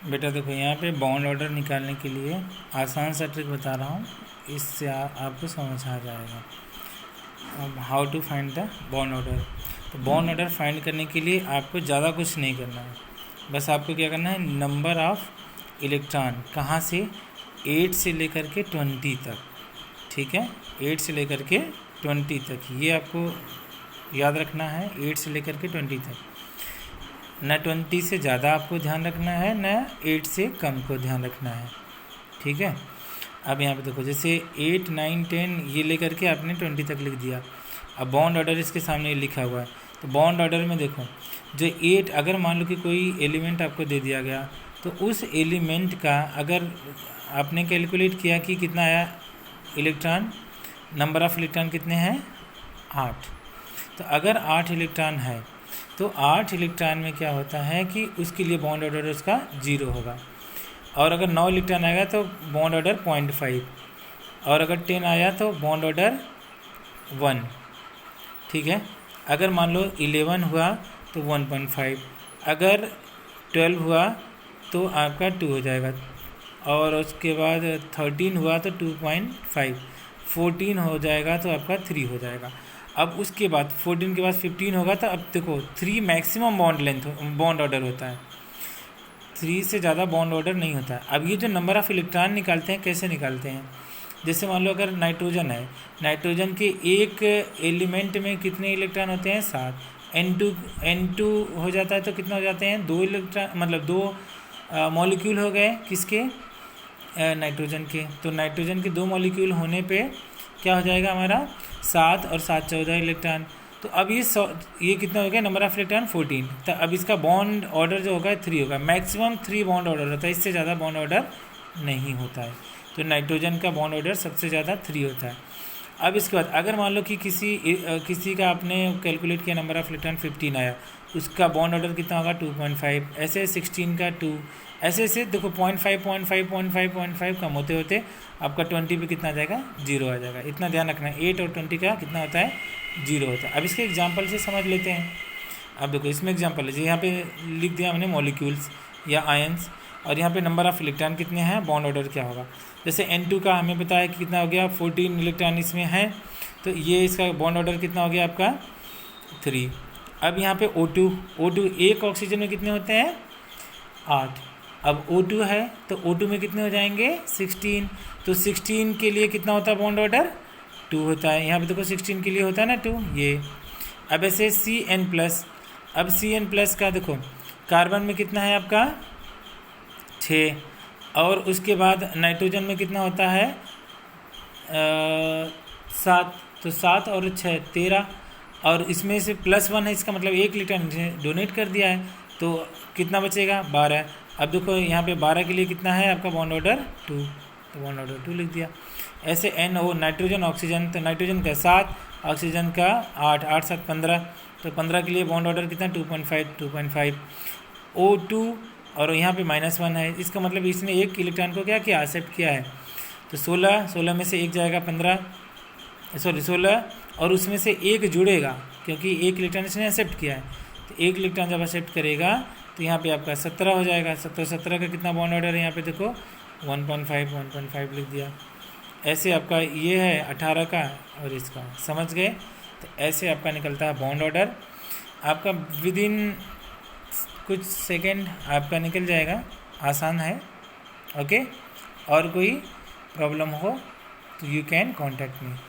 बेटा देखो यहाँ पे बॉन्ड ऑर्डर निकालने के लिए आसान सा ट्रिक बता रहा हूँ, इससे आपको समझ आ जाएगा। अब how to find the bond order. तो बॉन्ड ऑर्डर फाइंड करने के लिए आपको ज़्यादा कुछ नहीं करना है, बस आपको क्या करना है, नंबर ऑफ इलेक्ट्रॉन कहाँ से 8 से लेकर के 20 तक, ठीक है, 8 से लेकर के 20 तक ये आपको याद रखना है। 8 से लेकर के 20 तक, न 20 से ज़्यादा आपको ध्यान रखना है, न 8 से कम को ध्यान रखना है, ठीक है। अब यहाँ पे देखो, जैसे 8, 9, 10 ये लेकर के आपने 20 तक लिख दिया। अब बॉन्ड ऑर्डर इसके सामने लिखा हुआ है, तो बॉन्ड ऑर्डर में देखो जो 8, अगर मान लो कि कोई एलिमेंट आपको दे दिया गया, तो उस एलिमेंट का अगर आपने कैलकुलेट किया कि कितना आया इलेक्ट्रॉन, नंबर ऑफ़ इलेक्ट्रॉन कितने हैं, 8। तो अगर 8 इलेक्ट्रॉन है तो 8 इलेक्ट्रॉन में क्या होता है कि उसके लिए बॉन्ड ऑर्डर उसका 0 होगा। और अगर 9 इलेक्ट्रॉन आएगा तो बॉन्ड ऑर्डर 0.5, और अगर 10 आया तो बॉन्ड ऑर्डर 1, ठीक है। अगर मान लो 11 हुआ तो 1.5, अगर 12 हुआ तो आपका 2 हो जाएगा, और उसके बाद 13 हुआ तो 2.5, 14 हो जाएगा तो आपका 3 हो जाएगा। अब उसके बाद 14 के बाद 15 होगा, तो अब देखो 3 मैक्सिमम बॉन्ड ऑर्डर होता है, 3 से ज़्यादा बॉन्ड ऑर्डर नहीं होता है। अब ये जो नंबर ऑफ़ इलेक्ट्रॉन निकालते हैं, कैसे निकालते हैं, जैसे मान लो अगर नाइट्रोजन है, नाइट्रोजन के एक एलिमेंट में कितने इलेक्ट्रॉन होते हैं, 7। N2 हो जाता है तो कितना हो जाते हैं, 2 इलेक्ट्रॉन, मतलब 2 मॉलिक्यूल हो गए किसके, नाइट्रोजन के। तो नाइट्रोजन के 2 मॉलिक्यूल होने पे क्या हो जाएगा हमारा, 7 और 7 14 इलेक्ट्रॉन। तो अब ये कितना हो गया, नंबर ऑफ इलेक्ट्रॉन 14। तो अब इसका बॉन्ड ऑर्डर जो होगा 3 होगा, मैक्सिमम 3 बॉन्ड ऑर्डर होता है, इससे ज़्यादा बॉन्ड ऑर्डर नहीं होता है। तो नाइट्रोजन का बॉन्ड ऑर्डर सबसे ज़्यादा 3 होता है। अब इसके बाद अगर मान लो कि किसी का आपने कैलकुलेट किया, नंबर ऑफ इलेक्ट्रॉन 15 आया, उसका बॉन्ड ऑर्डर कितना होगा, 2.5, ऐसे 16 का 2, ऐसे ऐसे देखो 0.5 कम होते होते आपका 20 पे कितना आ जाएगा, 0 आ जाएगा। इतना ध्यान रखना है, 8 और 20 का कितना होता है, 0 होता है। अब इसके एग्जांपल से समझ लेते हैं। अब देखो इसमें एग्जांपल है, यहाँ पे लिख दिया हमने मॉलिक्यूल्स या आयंस, और यहाँ पे नंबर ऑफ़ इलेक्ट्रॉन कितने हैं, बॉन्ड ऑर्डर क्या होगा। जैसे N2 का हमें पता है कि कितना हो गया, 14 इलेक्ट्रॉन इसमें है, तो ये इसका बॉन्ड ऑर्डर कितना हो गया आपका, 3। अब यहाँ पे O2 एक ऑक्सीजन में कितने होते हैं, 8। अब O2 है तो O2 में कितने हो जाएंगे, 16। तो 16 के लिए कितना होता है बॉन्ड ऑर्डर, 2 होता है। यहाँ पे देखो 16 के लिए होता है ना 2, ये। अब ऐसे Cn+, अब Cn+ का देखो कार्बन में कितना है आपका, 6, और उसके बाद नाइट्रोजन में कितना होता है, 7। तो 7 और 6 13, और इसमें से +1 है, इसका मतलब 1 इलेक्ट्रॉन डोनेट कर दिया है, तो कितना बचेगा, 12। अब देखो यहाँ पे 12 के लिए कितना है आपका बॉन्ड ऑर्डर, 2, तो बॉन्ड ऑर्डर 2 लिख दिया। ऐसे NO नाइट्रोजन ऑक्सीजन, तो नाइट्रोजन का 7, ऑक्सीजन का 8, 8 7 15, तो 15 के लिए बॉन्ड ऑर्डर कितना, 2.5। O2 और यहाँ पे -1 है, इसका मतलब इसने एक इलेक्ट्रॉन को क्या किया, एक्सेप्ट किया है। तो 16 में से एक जाएगा 16, और उसमें से एक जुड़ेगा, क्योंकि एक इलेक्ट्रॉन इसने एक्सेप्ट किया है। तो एक इलेक्ट्रॉन जब एक्सेप्ट करेगा तो यहाँ पे आपका 17 हो जाएगा। 17 का कितना बॉन्ड ऑर्डर है, यहाँ पे देखो 1.5 लिख दिया। ऐसे आपका ये है 18 का, और इसका, समझ गए। तो ऐसे आपका निकलता है बॉन्ड ऑर्डर, आपका विदिन कुछ सेकंड आपका निकल जाएगा, आसान है, ओके। और कोई प्रॉब्लम हो तो यू कैन कॉन्टैक्ट मी।